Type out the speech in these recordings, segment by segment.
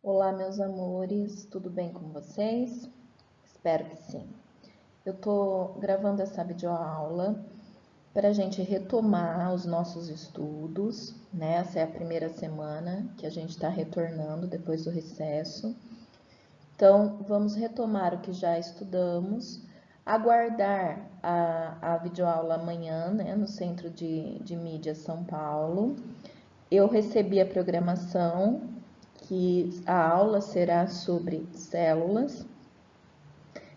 Olá, meus amores, tudo bem com vocês? Espero que sim. Eu tô gravando essa videoaula para a gente retomar os nossos estudos, né? Essa é a primeira semana que a gente está retornando depois do recesso. Então, vamos retomar o que já estudamos, aguardar a videoaula amanhã, né? No Centro de Mídia São Paulo. Eu recebi a programação que a aula será sobre células.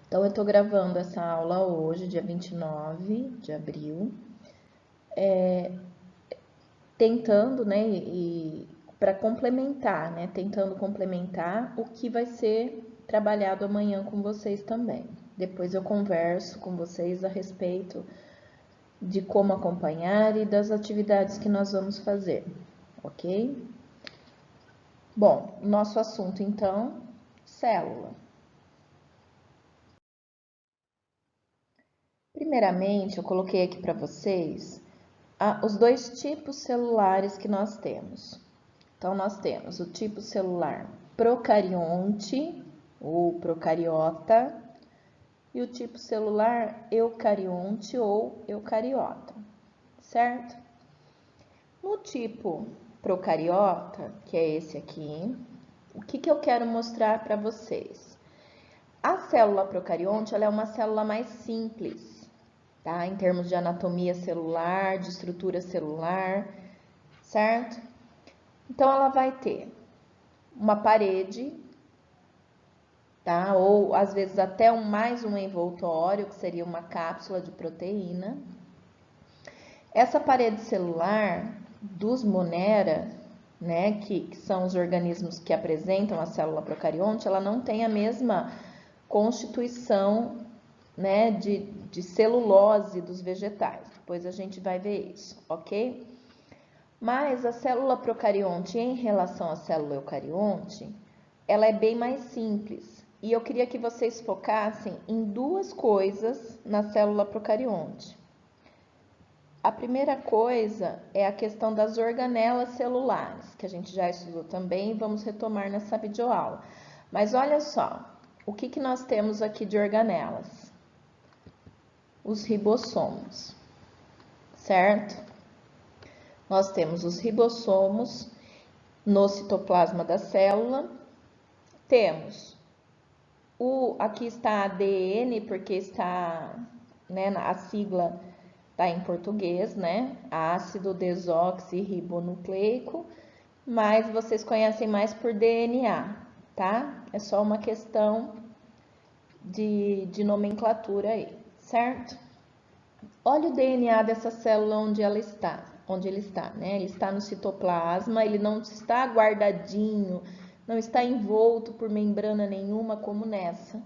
Então, eu estou gravando essa aula hoje, dia 29 de abril, tentando, né, para complementar, né, tentando complementar o que vai ser trabalhado amanhã com vocês também. Depois eu converso com vocês a respeito de como acompanhar e das atividades que nós vamos fazer, ok? Bom, nosso assunto então, célula. Primeiramente, eu coloquei aqui para vocês os dois tipos celulares que nós temos. Então, nós temos o tipo celular procarionte ou procariota e o tipo celular eucarionte ou eucariota, certo? No tipo procariota, que é esse aqui, o que eu quero mostrar para vocês? A célula procarionte ela é uma célula mais simples, tá? Em termos de anatomia celular, de estrutura celular, certo? Então, ela vai ter uma parede, tá? Ou às vezes até mais um envoltório, que seria uma cápsula de proteína. Essa parede celular dos Monera, né, que são os organismos que apresentam a célula procarionte, ela não tem a mesma constituição, né, de celulose dos vegetais. Depois a gente vai ver isso, ok? Mas a célula procarionte em relação à célula eucarionte, ela é bem mais simples. E eu queria que vocês focassem em duas coisas na célula procarionte. A primeira coisa é a questão das organelas celulares, que a gente já estudou também e vamos retomar nessa videoaula. Mas olha só, o que nós temos aqui de organelas? Os ribossomos, certo? Nós temos os ribossomos no citoplasma da célula. Temos aqui está ADN, porque está, né, a sigla está em português, né? Ácido desoxirribonucleico, mas vocês conhecem mais por DNA, tá? É só uma questão de nomenclatura aí, certo? Olha o DNA dessa célula onde ele está, né? Ele está no citoplasma, ele não está guardadinho, não está envolto por membrana nenhuma como nessa,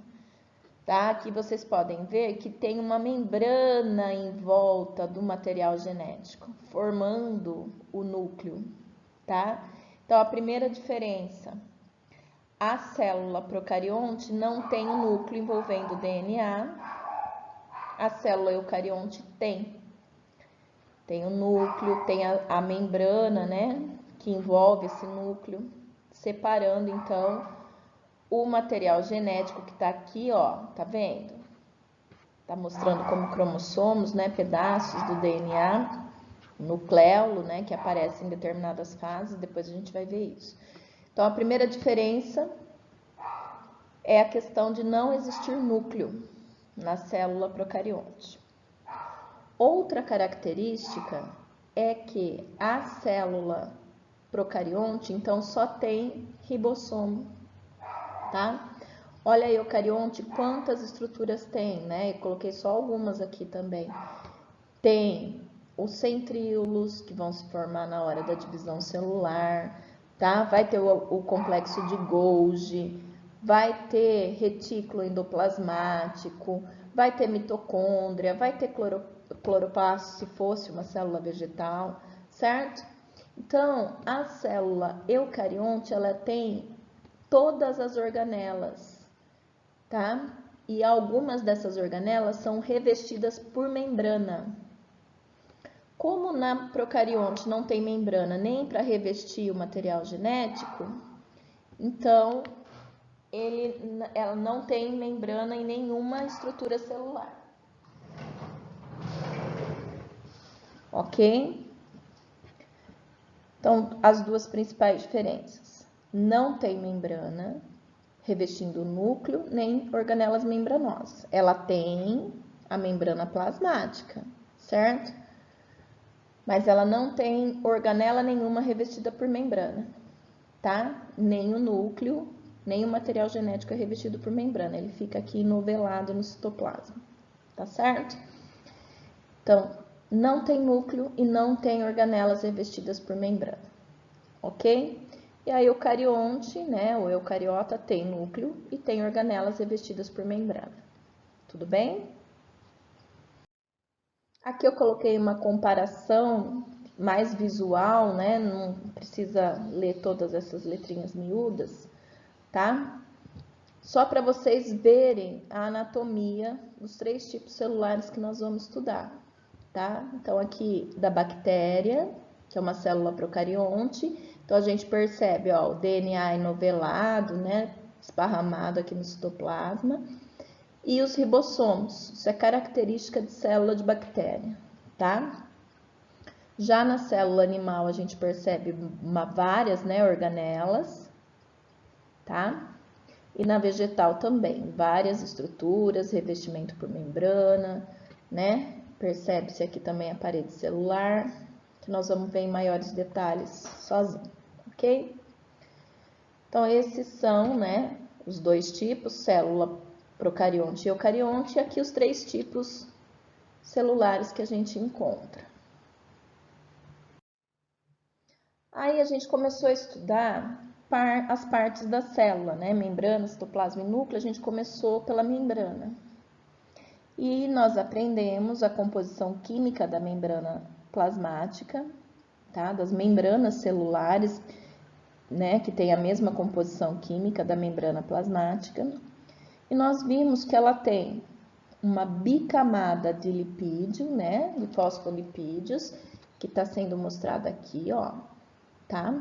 tá? Aqui vocês podem ver que tem uma membrana em volta do material genético, formando o núcleo, tá? Então, a primeira diferença, a célula procarionte não tem o núcleo envolvendo o DNA, a célula eucarionte tem. Tem o núcleo, tem a membrana, né, que envolve esse núcleo, separando, então, o material genético que tá aqui, ó, tá vendo? Tá mostrando como cromossomos, né, pedaços do DNA, nucleolo, né, que aparece em determinadas fases, depois a gente vai ver isso. Então, a primeira diferença é a questão de não existir núcleo na célula procarionte. Outra característica é que a célula procarionte, então, só tem ribossomo, tá? Olha a eucarionte, quantas estruturas tem, né? Eu coloquei só algumas aqui também. Tem os centríolos, que vão se formar na hora da divisão celular, tá? Vai ter o complexo de Golgi, vai ter retículo endoplasmático, vai ter mitocôndria, vai ter cloroplasto, se fosse uma célula vegetal, certo? Então, a célula eucarionte, ela tem todas as organelas, tá? E algumas dessas organelas são revestidas por membrana. Como na procarionte não tem membrana nem para revestir o material genético, Então, ela não tem membrana em nenhuma estrutura celular. Ok? Então, as duas principais diferenças. Não tem membrana revestindo o núcleo, nem organelas membranosas. Ela tem a membrana plasmática, certo? Mas ela não tem organela nenhuma revestida por membrana, tá? Nem o núcleo, nem o material genético é revestido por membrana. Ele fica aqui novelado no citoplasma, tá certo? Então, não tem núcleo e não tem organelas revestidas por membrana, ok? E a eucarionte, né, o eucariota tem núcleo e tem organelas revestidas por membrana. Tudo bem? Aqui eu coloquei uma comparação mais visual, né? Não precisa ler todas essas letrinhas miúdas, tá? Só para vocês verem a anatomia dos 3 tipos celulares que nós vamos estudar, tá? Então, aqui da bactéria, que é uma célula procarionte. Então, a gente percebe, ó, o DNA enovelado, né, esparramado aqui no citoplasma, e os ribossomos, isso é característica de célula de bactéria, tá? Já na célula animal, a gente percebe várias, né, organelas, tá? E na vegetal também, várias estruturas, revestimento por membrana, né? Percebe-se aqui também a parede celular, que nós vamos ver em maiores detalhes sozinho, ok? Então, esses são, né, os 2 tipos, célula procarionte e eucarionte, e aqui os 3 tipos celulares que a gente encontra. Aí a gente começou a estudar as partes da célula, né, membrana, citoplasma e núcleo, a gente começou pela membrana. E nós aprendemos a composição química da membrana plasmática, tá? Das membranas celulares, né, que tem a mesma composição química da membrana plasmática. E nós vimos que ela tem uma bicamada de lipídio, né, de fosfolipídios, que está sendo mostrada aqui, ó, tá?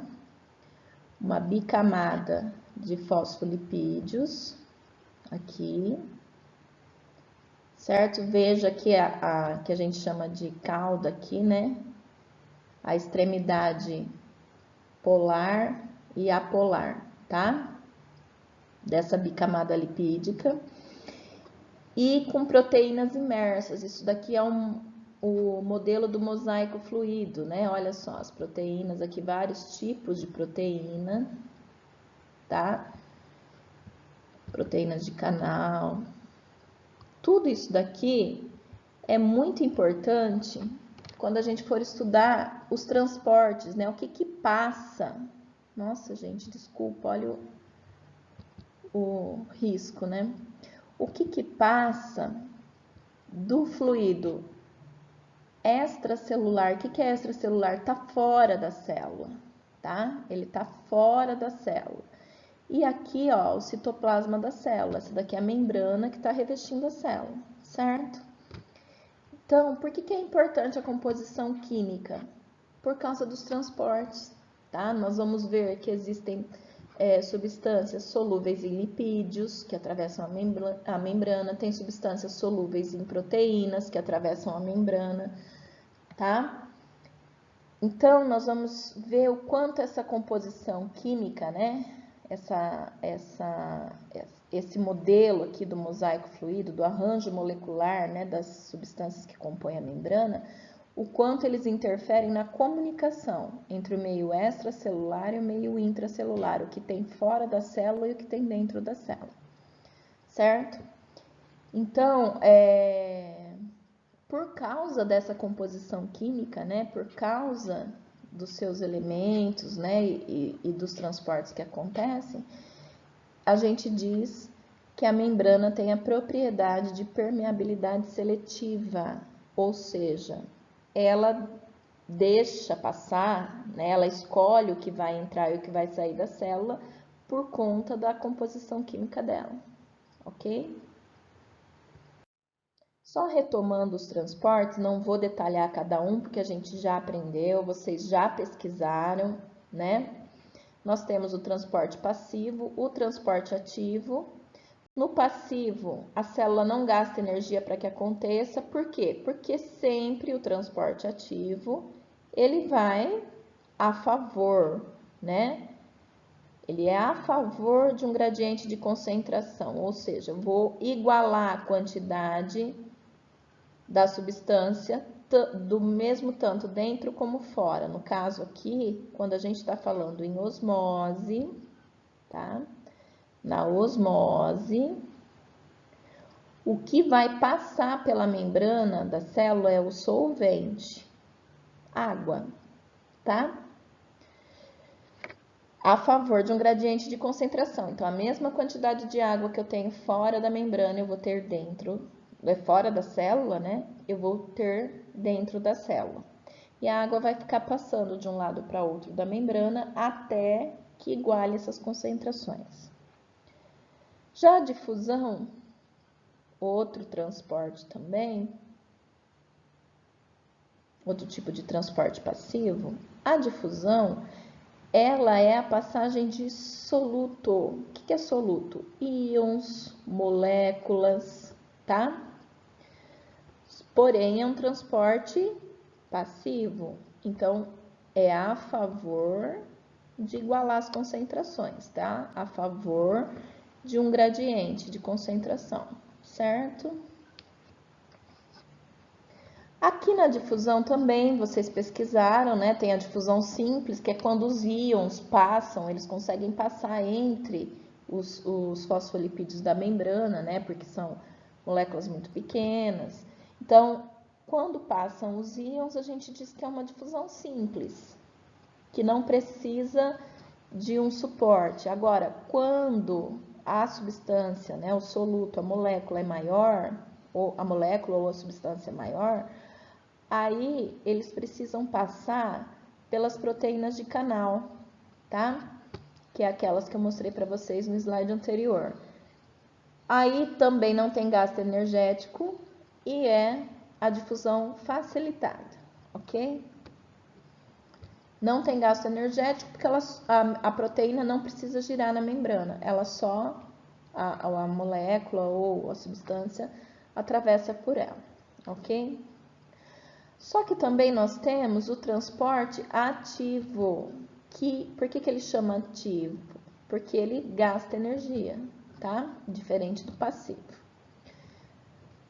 Uma bicamada de fosfolipídios, aqui, certo? Veja que que a gente chama de cauda aqui, né? A extremidade polar e apolar, tá? Dessa bicamada lipídica. E com proteínas imersas, isso daqui é o modelo do mosaico fluido, né? Olha só, as proteínas aqui, vários tipos de proteína, tá? Proteínas de canal. Tudo isso daqui é muito importante quando a gente for estudar os transportes, né? O que passa. Nossa, gente, desculpa, olha o risco, né? O que passa do fluido extracelular. O que é extracelular? Tá fora da célula, tá? Ele tá fora da célula. E aqui, ó, o citoplasma da célula. Essa daqui é a membrana que está revestindo a célula, certo? Então, por que é importante a composição química? Por causa dos transportes, tá? Nós vamos ver que existem substâncias solúveis em lipídios, que atravessam a membrana, tem substâncias solúveis em proteínas, que atravessam a membrana, tá? Então, nós vamos ver o quanto essa composição química, né? Esse modelo aqui do mosaico fluido, do arranjo molecular, né, das substâncias que compõem a membrana, o quanto eles interferem na comunicação entre o meio extracelular e o meio intracelular, o que tem fora da célula e o que tem dentro da célula, certo? Então, por causa dessa composição química, né, por causa dos seus elementos, né, e dos transportes que acontecem, a gente diz que a membrana tem a propriedade de permeabilidade seletiva, ou seja, ela deixa passar, né, ela escolhe o que vai entrar e o que vai sair da célula por conta da composição química dela, ok? Só retomando os transportes, não vou detalhar cada um, porque a gente já aprendeu, vocês já pesquisaram, né? nós temos o transporte passivo, o transporte ativo. No passivo, a célula não gasta energia para que aconteça. Por quê? Porque sempre o transporte ativo, ele vai a favor, né? Ele é a favor de um gradiente de concentração, ou seja, vou igualar a quantidade da substância do mesmo tanto dentro como fora. No caso aqui, quando a gente está falando em osmose, tá? Na osmose, o que vai passar pela membrana da célula é o solvente, água, tá? A favor de um gradiente de concentração. Então, a mesma quantidade de água que eu tenho fora da membrana, eu vou ter dentro, fora da célula, né? Eu vou ter dentro da célula. E a água vai ficar passando de um lado para outro da membrana até que iguale essas concentrações. Já a difusão, outro transporte também, outro tipo de transporte passivo, a difusão, ela é a passagem de soluto. O que é soluto? Íons, moléculas, tá? Porém, é um transporte passivo. Então, é a favor de igualar as concentrações, tá? A favor de um gradiente de concentração, certo? Aqui na difusão também, vocês pesquisaram, né? Tem a difusão simples, que é quando os íons passam, eles conseguem passar entre os fosfolipídios da membrana, né? Porque são moléculas muito pequenas. Então, quando passam os íons, a gente diz que é uma difusão simples, que não precisa de um suporte. Agora, quando a substância, né, o soluto, a molécula é maior, ou a molécula ou a substância é maior, aí eles precisam passar pelas proteínas de canal, tá? Que é aquelas que eu mostrei para vocês no slide anterior. Aí também não tem gasto energético e é a difusão facilitada, ok? Não tem gasto energético porque a proteína não precisa girar na membrana, ela só, a molécula ou a substância atravessa por ela, ok? Só que também nós temos o transporte ativo, por que ele chama ativo? Porque ele gasta energia, tá? Diferente do passivo.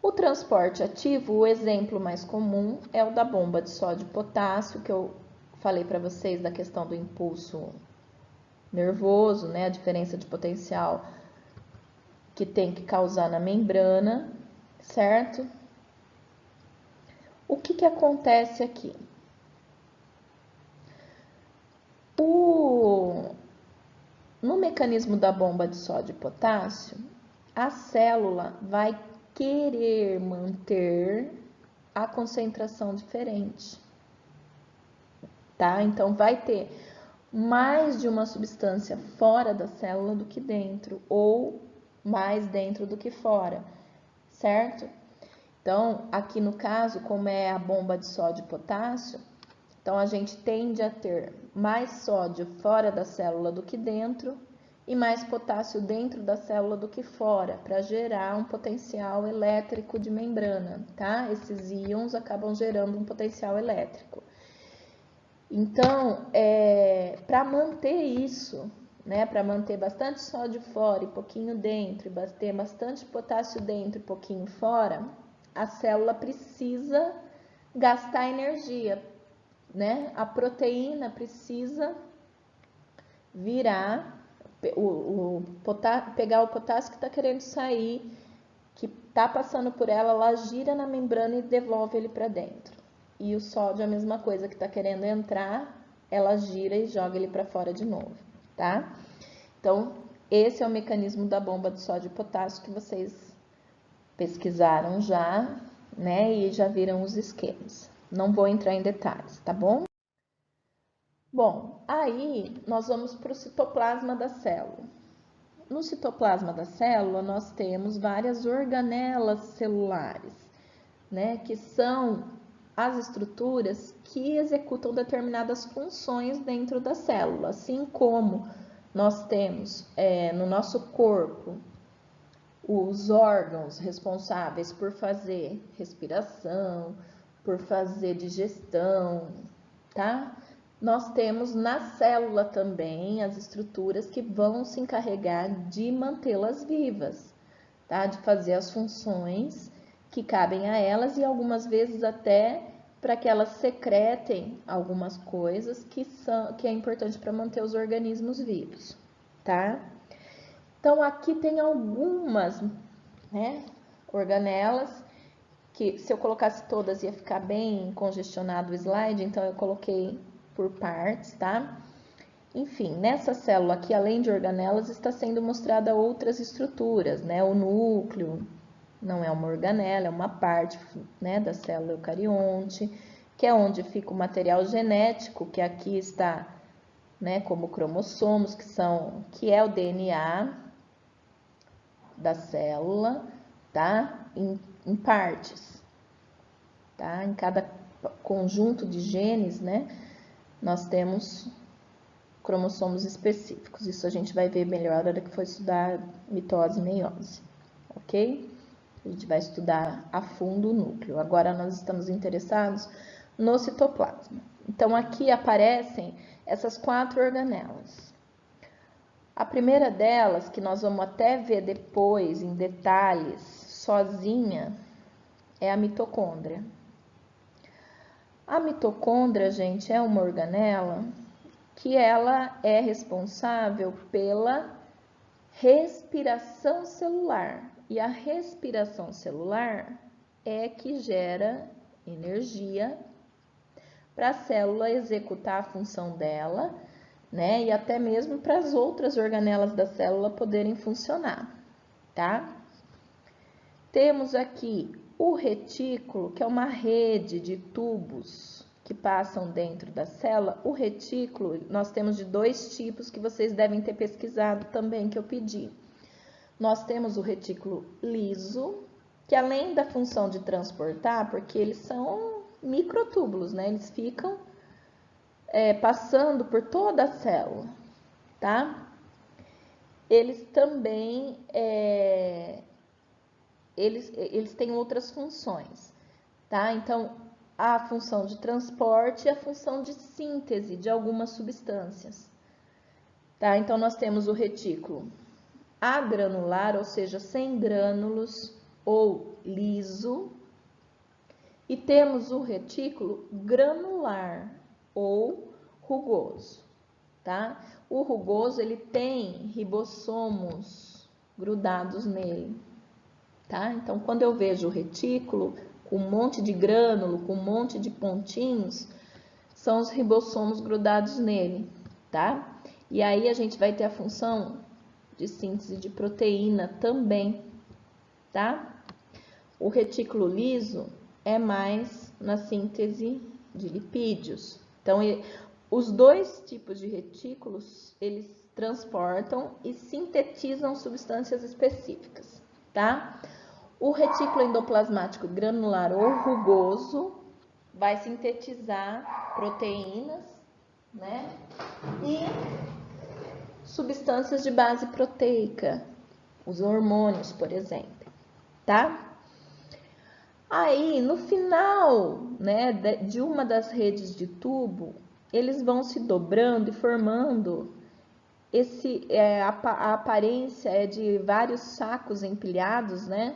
O transporte ativo, o exemplo mais comum é o da bomba de sódio e potássio, que eu falei para vocês da questão do impulso nervoso, né? A diferença de potencial que tem que causar na membrana, certo? O que acontece aqui? No mecanismo da bomba de sódio e potássio, a célula vai querer manter a concentração diferente, tá? Então, vai ter mais de uma substância fora da célula do que dentro, ou mais dentro do que fora, certo? Então, aqui no caso, como é a bomba de sódio e potássio, então a gente tende a ter mais sódio fora da célula do que dentro e mais potássio dentro da célula do que fora, para gerar um potencial elétrico de membrana, tá? Esses íons acabam gerando um potencial elétrico. Então, para manter isso, né, para manter bastante sódio fora e pouquinho dentro, e ter bastante potássio dentro e pouquinho fora, a célula precisa gastar energia, né? A proteína precisa virar, pegar o potássio que está querendo sair, que está passando por ela, ela gira na membrana e devolve ele para dentro. E o sódio é a mesma coisa, que está querendo entrar, ela gira e joga ele para fora de novo, tá? Então, esse é o mecanismo da bomba de sódio e potássio que vocês pesquisaram já, né? E já viram os esquemas. Não vou entrar em detalhes, tá bom? Bom, aí nós vamos para o citoplasma da célula. No citoplasma da célula, nós temos várias organelas celulares, né? Que são as estruturas que executam determinadas funções dentro da célula, assim como nós temos no nosso corpo os órgãos responsáveis por fazer respiração, por fazer digestão, tá? Nós temos na célula também as estruturas que vão se encarregar de mantê-las vivas, tá? De fazer as funções que cabem a elas e algumas vezes até para que elas secretem algumas coisas que é importante para manter os organismos vivos, tá? Então aqui tem algumas, né, organelas que se eu colocasse todas ia ficar bem congestionado o slide, então eu coloquei por partes, tá? Enfim, nessa célula aqui, além de organelas, está sendo mostrada outras estruturas, né? O núcleo não é uma organela, é uma parte, né, da célula eucarionte, que é onde fica o material genético, que aqui está, né, como cromossomos, que é o DNA da célula, tá? Em partes, tá? Em cada conjunto de genes, né, nós temos cromossomos específicos. Isso a gente vai ver melhor na hora que for estudar mitose e meiose, ok? A gente vai estudar a fundo o núcleo. Agora nós estamos interessados no citoplasma. Então aqui aparecem essas 4 organelas. A primeira delas, que nós vamos até ver depois em detalhes, sozinha, é a mitocôndria. A mitocôndria, gente, é uma organela que ela é responsável pela respiração celular. E a respiração celular é que gera energia para a célula executar a função dela, né? E até mesmo para as outras organelas da célula poderem funcionar, tá? Temos aqui o retículo, que é uma rede de tubos que passam dentro da célula. O retículo, nós temos de 2 tipos que vocês devem ter pesquisado também, que eu pedi. Nós temos o retículo liso, que além da função de transportar, porque eles são microtúbulos, né? Eles ficam passando por toda a célula, tá? Eles também, eles têm outras funções, tá? Então, a função de transporte e a função de síntese de algumas substâncias, tá? Então, nós temos o retículo agranular, ou seja, sem grânulos ou liso, e temos o retículo granular ou rugoso, tá? O rugoso, ele tem ribossomos grudados nele, tá? Então, quando eu vejo o retículo com um monte de grânulo, com um monte de pontinhos, são os ribossomos grudados nele, tá? E aí a gente vai ter a função de síntese de proteína também, tá? O retículo liso é mais na síntese de lipídios. Então, os 2 tipos de retículos, eles transportam e sintetizam substâncias específicas, tá? O retículo endoplasmático granular ou rugoso vai sintetizar proteínas, né? E substâncias de base proteica, os hormônios, por exemplo, tá? Aí, no final, né, de uma das redes de tubo, eles vão se dobrando e formando a aparência é de vários sacos empilhados, né?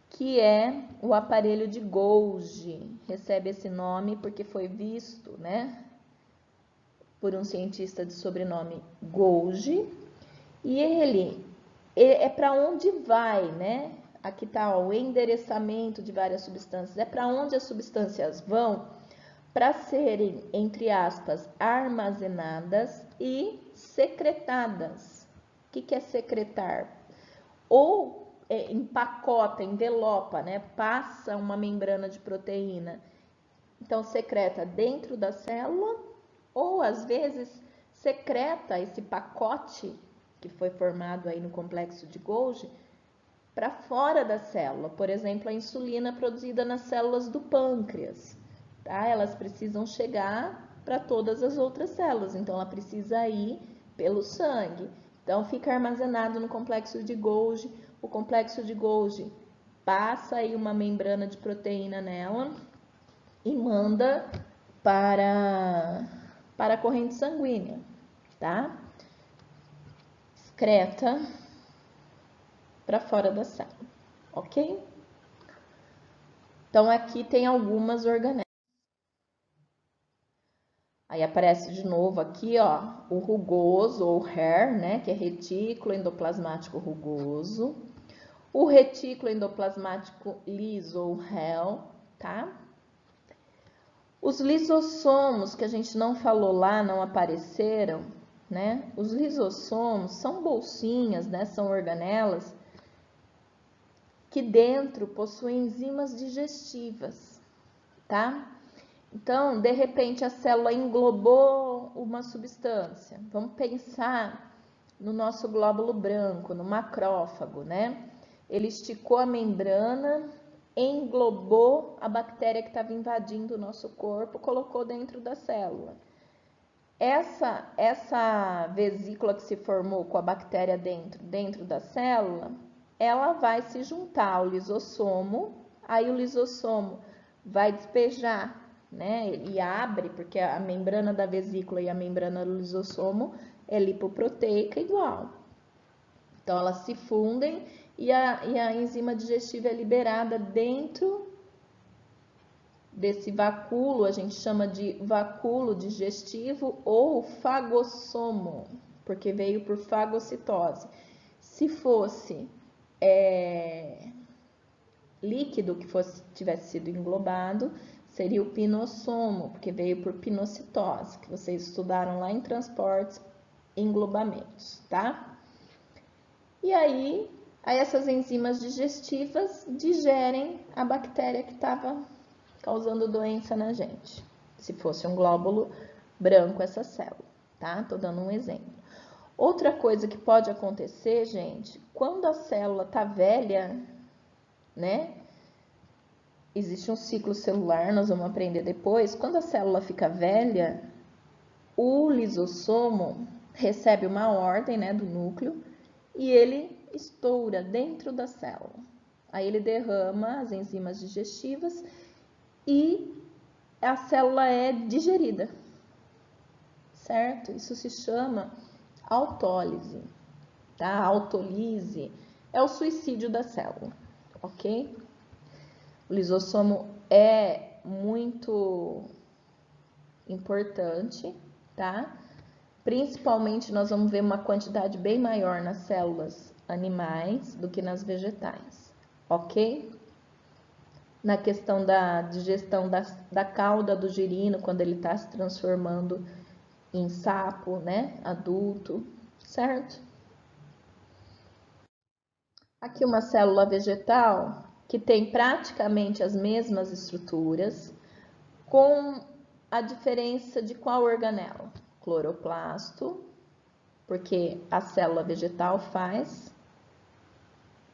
Que é o aparelho de Golgi. Recebe esse nome porque foi visto, né, por um cientista de sobrenome Golgi. E ele é para onde vai, né? Aqui está o endereçamento de várias substâncias. É para onde as substâncias vão para serem, entre aspas, armazenadas e secretadas. O que é secretar? Ou empacota, envelopa, né? Passa uma membrana de proteína. Então, secreta dentro da célula ou, às vezes, secreta esse pacote que foi formado aí no complexo de Golgi para fora da célula. Por exemplo, a insulina produzida nas células do pâncreas, tá? Elas precisam chegar para todas as outras células, então ela precisa ir pelo sangue. Então fica armazenado no complexo de Golgi. O complexo de Golgi passa aí uma membrana de proteína nela e manda para a corrente sanguínea, tá? Excreta para fora da célula, ok? Então aqui tem algumas organelas. Aí aparece de novo aqui, ó, o rugoso ou hair, né, que é retículo endoplasmático rugoso. O retículo endoplasmático liso ou HEL, tá? Os lisossomos, que a gente não falou lá, não apareceram, né? Os lisossomos são bolsinhas, né? São organelas que dentro possuem enzimas digestivas, tá? Então, de repente, a célula englobou uma substância. Vamos pensar no nosso glóbulo branco, no macrófago, né? Ele esticou a membrana, englobou a bactéria que estava invadindo o nosso corpo, colocou dentro da célula. Essa vesícula que se formou com a bactéria dentro da célula, ela vai se juntar ao lisossomo, aí o lisossomo vai despejar, né? E abre, porque a membrana da vesícula e a membrana do lisossomo é lipoproteica igual. Então, elas se fundem e a enzima digestiva é liberada dentro desse vacúolo, a gente chama de vacúolo digestivo ou fagossomo, porque veio por fagocitose. Se fosse líquido que tivesse sido englobado, seria o pinossomo, porque veio por pinocitose, que vocês estudaram lá em transportes e englobamentos, tá? E aí essas enzimas digestivas digerem a bactéria que estava causando doença na gente. Se fosse um glóbulo branco essa célula, tá? Tô dando um exemplo. Outra coisa que pode acontecer, gente, quando a célula tá velha, né? Existe um ciclo celular, nós vamos aprender depois. Quando a célula fica velha, o lisossomo recebe uma ordem, né, do núcleo e ele estoura dentro da célula. Aí ele derrama as enzimas digestivas e a célula é digerida, certo? Isso se chama autólise, tá? Autolise é o suicídio da célula, ok? O lisossomo é muito importante, tá? Principalmente nós vamos ver uma quantidade bem maior nas células animais do que nas vegetais, ok? Na questão da digestão da cauda do girino, quando ele está se transformando em sapo, né, adulto, certo? Aqui uma célula vegetal que tem praticamente as mesmas estruturas, com a diferença de qual organela? Cloroplasto, porque a célula vegetal faz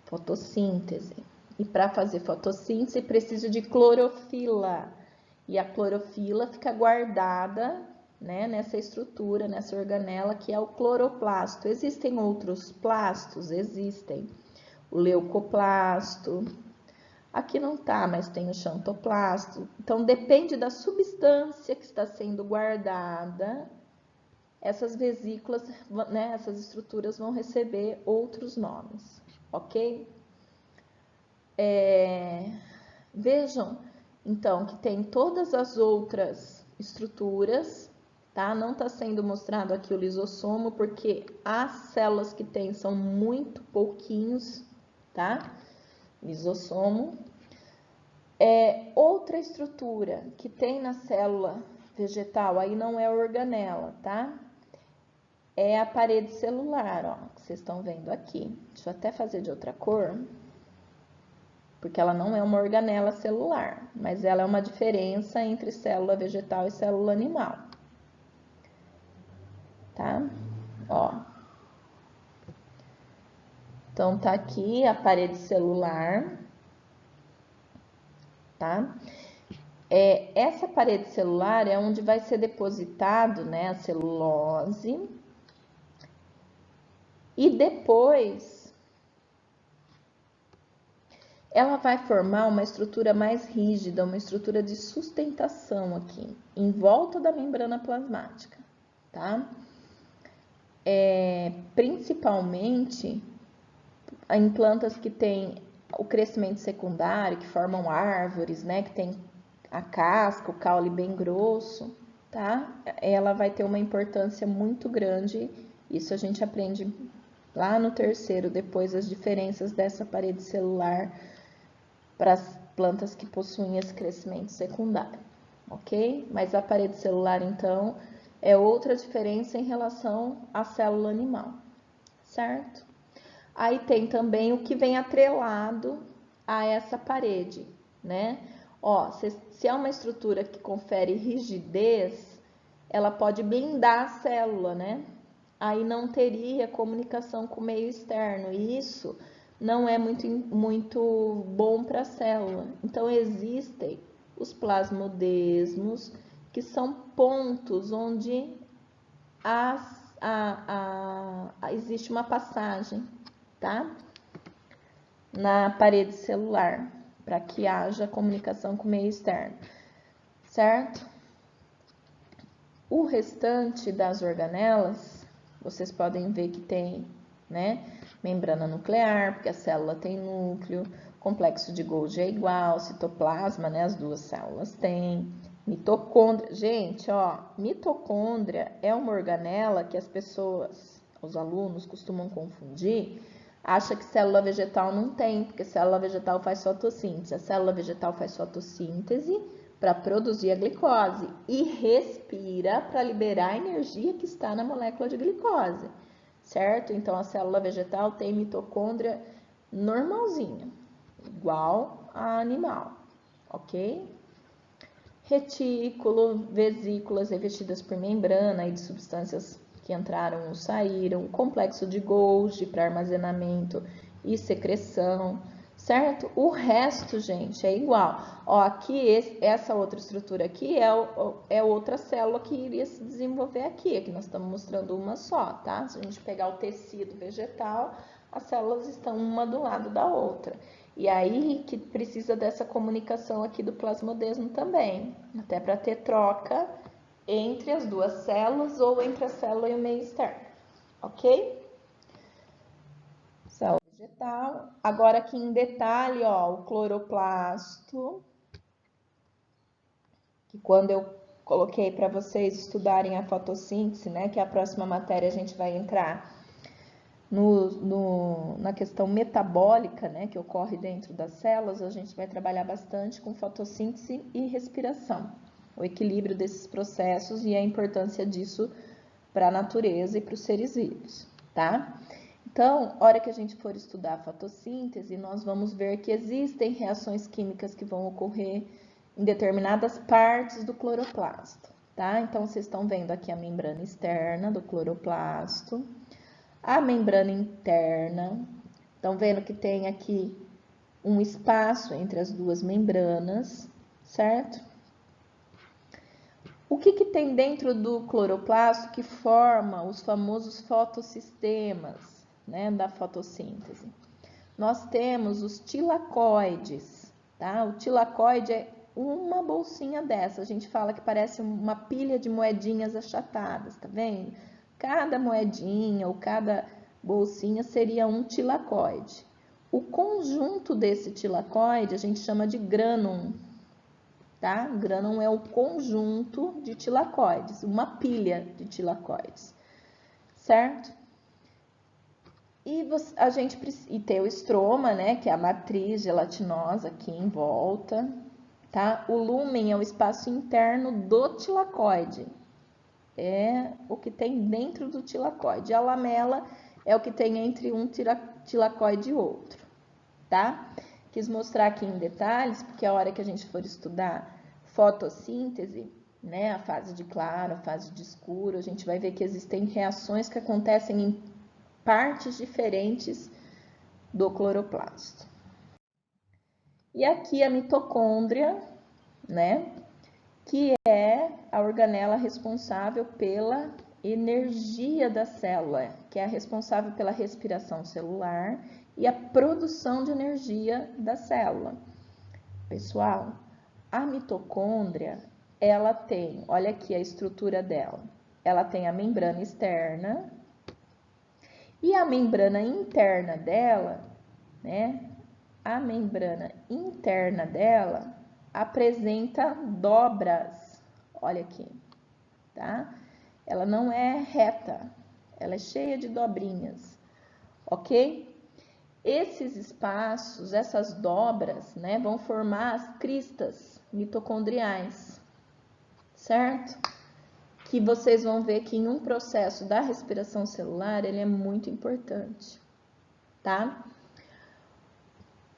fotossíntese. E para fazer fotossíntese precisa de clorofila. E a clorofila fica guardada, né, nessa estrutura, nessa organela que é o cloroplasto. Existem outros plastos? Existem. O leucoplasto. Aqui não tá, mas tem o xantoplasto. Então, depende da substância que está sendo guardada, essas vesículas, né, essas estruturas vão receber outros nomes, ok? Vejam, então, que tem todas as outras estruturas, tá? Não está sendo mostrado aqui o lisossomo, porque as células que tem são muito pouquinhos, tá? Lisossomo. Outra estrutura que tem na célula vegetal, aí não é organela, tá? É a parede celular, ó, que vocês estão vendo aqui. Deixa eu até fazer de outra cor, porque ela não é uma organela celular, mas ela é uma diferença entre célula vegetal e célula animal, tá? Ó. Então, tá aqui a parede celular, tá? Essa parede celular é onde vai ser depositado, né, a celulose. E depois, ela vai formar uma estrutura mais rígida, uma estrutura de sustentação aqui, em volta da membrana plasmática, tá? Principalmente em plantas que têm o crescimento secundário, que formam árvores, né? Que tem a casca, o caule bem grosso, tá? Ela vai ter uma importância muito grande. Isso a gente aprende lá no terceiro, depois as diferenças dessa parede celular para as plantas que possuem esse crescimento secundário, ok? Mas a parede celular, então, é outra diferença em relação à célula animal, certo? Aí tem também o que vem atrelado a essa parede, né? Ó, se é uma estrutura que confere rigidez, ela pode blindar a célula, né? Aí não teria comunicação com o meio externo. E isso não é muito bom para a célula. Então, existem os plasmodesmos, que são pontos onde existe uma passagem, tá? Na parede celular, para que haja comunicação com o meio externo, certo? O restante das organelas, vocês podem ver que tem, né, membrana nuclear, porque a célula tem núcleo, complexo de Golgi é igual, citoplasma, né, as duas células têm, mitocôndria. Gente, ó, mitocôndria é uma organela que as pessoas, os alunos costumam confundir, acha que célula vegetal não tem, porque célula vegetal faz fotossíntese. A célula vegetal faz fotossíntese para produzir a glicose e respira para liberar a energia que está na molécula de glicose, certo? Então, a célula vegetal tem mitocôndria normalzinha, igual a animal, ok? Retículo, vesículas revestidas por membrana e de substâncias que entraram ou saíram, complexo de Golgi para armazenamento e secreção, certo? O resto, gente, é igual. Ó, aqui, essa outra estrutura aqui é outra célula que iria se desenvolver aqui. Aqui nós estamos mostrando uma só, tá? Se a gente pegar o tecido vegetal, as células estão uma do lado da outra. E aí que precisa dessa comunicação aqui do plasmodesmo também, até para ter troca entre as duas células ou entre a célula e o meio externo, ok? Célula vegetal. Agora aqui em detalhe, ó, o cloroplasto, que quando eu coloquei para vocês estudarem a fotossíntese, né, que é a próxima matéria a gente vai entrar na questão metabólica, né, que ocorre dentro das células, a gente vai trabalhar bastante com fotossíntese e respiração, o equilíbrio desses processos e a importância disso para a natureza e para os seres vivos, tá? Então, hora que a gente for estudar a fotossíntese, nós vamos ver que existem reações químicas que vão ocorrer em determinadas partes do cloroplasto, tá? Então, vocês estão vendo aqui a membrana externa do cloroplasto, a membrana interna. Estão vendo que tem aqui um espaço entre as duas membranas, certo? O que tem dentro do cloroplasto que forma os famosos fotossistemas, né, da fotossíntese? Nós temos os tilacoides, tá? O tilacoide é uma bolsinha dessa. A gente fala que parece uma pilha de moedinhas achatadas, tá vendo? Cada moedinha ou cada bolsinha seria um tilacoide. O conjunto desse tilacoide a gente chama de grânum, tá? Grânum é o conjunto de tilacoides, uma pilha de tilacoides, certo? E tem o estroma, né, que é a matriz gelatinosa aqui em volta, tá? O lúmen é o espaço interno do tilacoide, é o que tem dentro do tilacoide. A lamela é o que tem entre um tilacoide e outro, tá? Quis mostrar aqui em detalhes, porque a hora que a gente for estudar fotossíntese, né, a fase de claro, a fase de escuro, a gente vai ver que existem reações que acontecem em partes diferentes do cloroplasto. E aqui a mitocôndria, né, que é a organela responsável pela energia da célula, que é a responsável pela respiração celular e a produção de energia da célula. Pessoal, a mitocôndria, ela tem, olha aqui a estrutura dela, ela tem a membrana externa e a membrana interna dela, né, a membrana interna dela apresenta dobras, olha aqui, tá? Ela não é reta, ela é cheia de dobrinhas, ok? Esses espaços, essas dobras, né, vão formar as cristas mitocondriais, certo? Que vocês vão ver que em um processo da respiração celular, ele é muito importante, tá?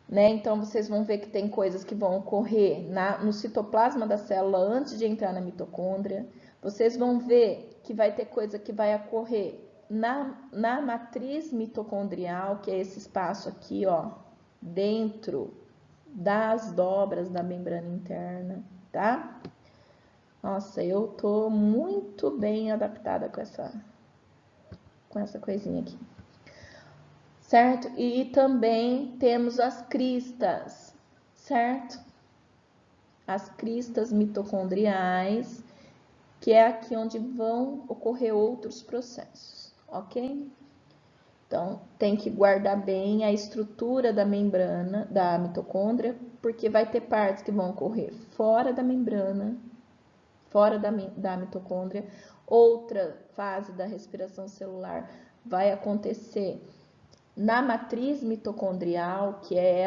Né? Então, vocês vão ver que tem coisas que vão ocorrer no citoplasma da célula antes de entrar na mitocôndria. Vocês vão ver que vai ter coisa que vai ocorrer na matriz mitocondrial, que é esse espaço aqui, ó, dentro das dobras da membrana interna, tá? Nossa, eu tô muito bem adaptada com essa coisinha aqui. Certo? E também temos as cristas, certo? As cristas mitocondriais, que é aqui onde vão ocorrer outros processos, ok? Então, tem que guardar bem a estrutura da membrana, da mitocôndria, porque vai ter partes que vão ocorrer fora da membrana, fora da mitocôndria. Outra fase da respiração celular vai acontecer na matriz mitocondrial, que é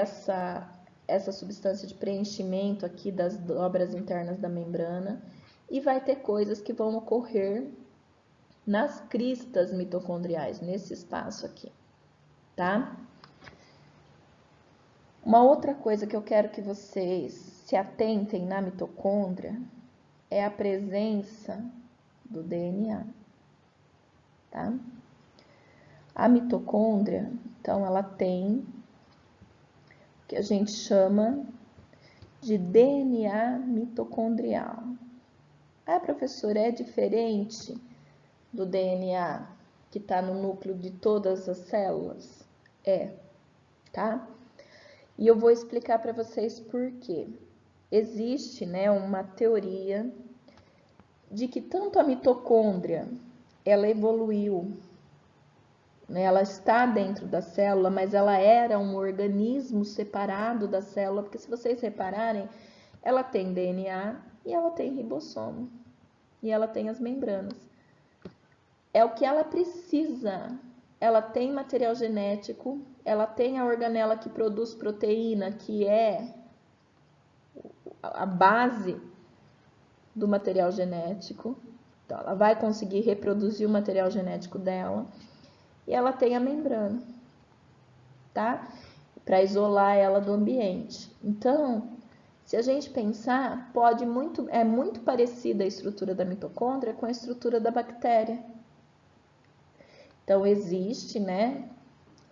essa substância de preenchimento aqui das dobras internas da membrana, e vai ter coisas que vão ocorrer nas cristas mitocondriais, nesse espaço aqui, tá? Uma outra coisa que eu quero que vocês se atentem na mitocôndria é a presença do DNA, tá? A mitocôndria, então, ela tem o que a gente chama de DNA mitocondrial. Ah, professora, é diferente do DNA que está no núcleo de todas as células? É, tá? E eu vou explicar para vocês por quê. Existe, né, uma teoria de que tanto a mitocôndria, ela evoluiu, né, ela está dentro da célula, mas ela era um organismo separado da célula, porque se vocês repararem, ela tem DNA e ela tem ribossomo, e ela tem as membranas. É o que ela precisa. Ela tem material genético, ela tem a organela que produz proteína, que é a base do material genético. Então, ela vai conseguir reproduzir o material genético dela. E ela tem a membrana, tá? Para isolar ela do ambiente. Então, se a gente pensar, é muito parecida a estrutura da mitocôndria com a estrutura da bactéria. Então, existe, né,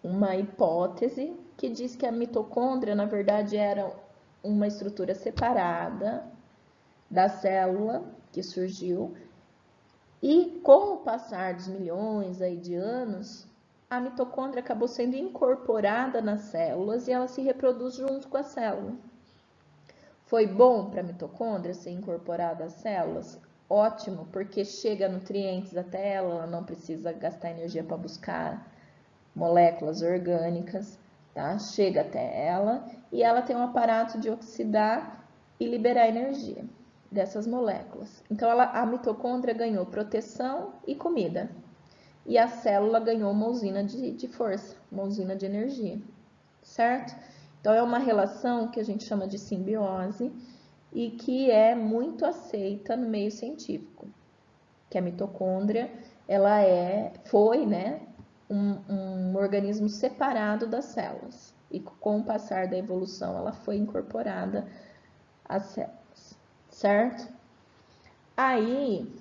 uma hipótese que diz que a mitocôndria, na verdade, era uma estrutura separada da célula que surgiu, e com o passar dos milhões aí de anos, a mitocôndria acabou sendo incorporada nas células e ela se reproduz junto com a célula. Foi bom para a mitocôndria ser incorporada às células? Ótimo, porque chega nutrientes até ela não precisa gastar energia para buscar moléculas orgânicas, tá? Chega até ela e ela tem um aparato de oxidar e liberar energia dessas moléculas. Então, a mitocôndria ganhou proteção e comida. E a célula ganhou uma usina de força, uma usina de energia, certo? Então, é uma relação que a gente chama de simbiose e que é muito aceita no meio científico. Que a mitocôndria, ela foi, né, um organismo separado das células. E com o passar da evolução, ela foi incorporada às células, certo? Aí,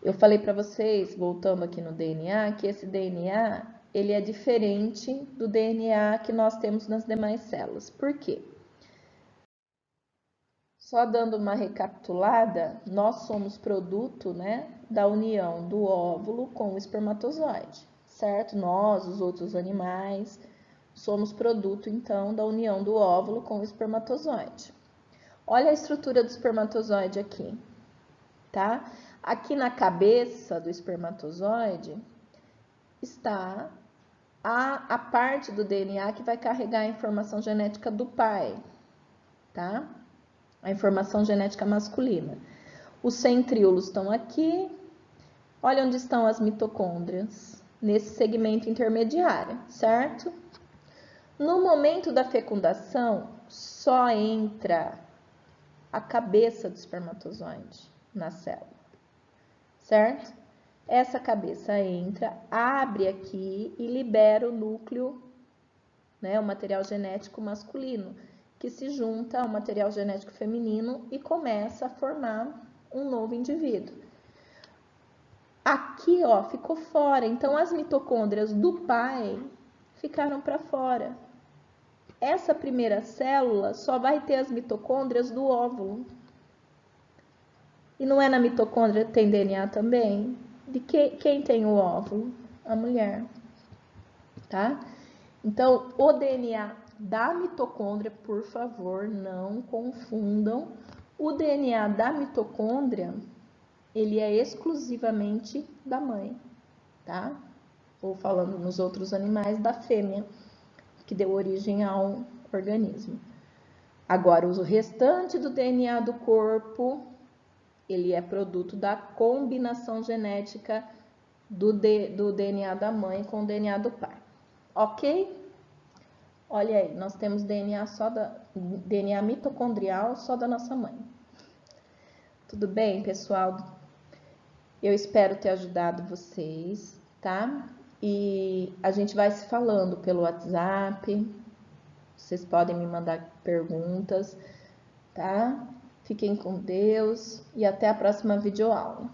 eu falei para vocês, voltando aqui no DNA, que esse DNA, ele é diferente do DNA que nós temos nas demais células. Por quê? Só dando uma recapitulada, nós somos produto, né, da união do óvulo com o espermatozoide, certo? Nós, os outros animais, somos produto, então, da união do óvulo com o espermatozoide. Olha a estrutura do espermatozoide aqui, tá? Aqui na cabeça do espermatozoide está a parte do DNA que vai carregar a informação genética do pai, tá? A informação genética masculina. Os centríolos estão aqui. Olha onde estão as mitocôndrias, nesse segmento intermediário, certo? No momento da fecundação, só entra a cabeça do espermatozoide na célula, certo? Essa cabeça entra, abre aqui e libera o núcleo, né, o material genético masculino, que se junta ao material genético feminino e começa a formar um novo indivíduo. Aqui, ó, ficou fora, então as mitocôndrias do pai ficaram para fora. Essa primeira célula só vai ter as mitocôndrias do óvulo. E não é na mitocôndria que tem DNA também? De quem tem o óvulo? A mulher, tá? Então, o DNA da mitocôndria, por favor, não confundam. O DNA da mitocôndria, ele é exclusivamente da mãe, tá? Ou falando nos outros animais, da fêmea, que deu origem ao organismo. Agora, o restante do DNA do corpo, ele é produto da combinação genética do DNA da mãe com o DNA do pai. Ok? Olha aí, nós temos DNA mitocondrial só da nossa mãe. Tudo bem, pessoal? Eu espero ter ajudado vocês, tá? E a gente vai se falando pelo WhatsApp. Vocês podem me mandar perguntas, tá? Fiquem com Deus e até a próxima videoaula.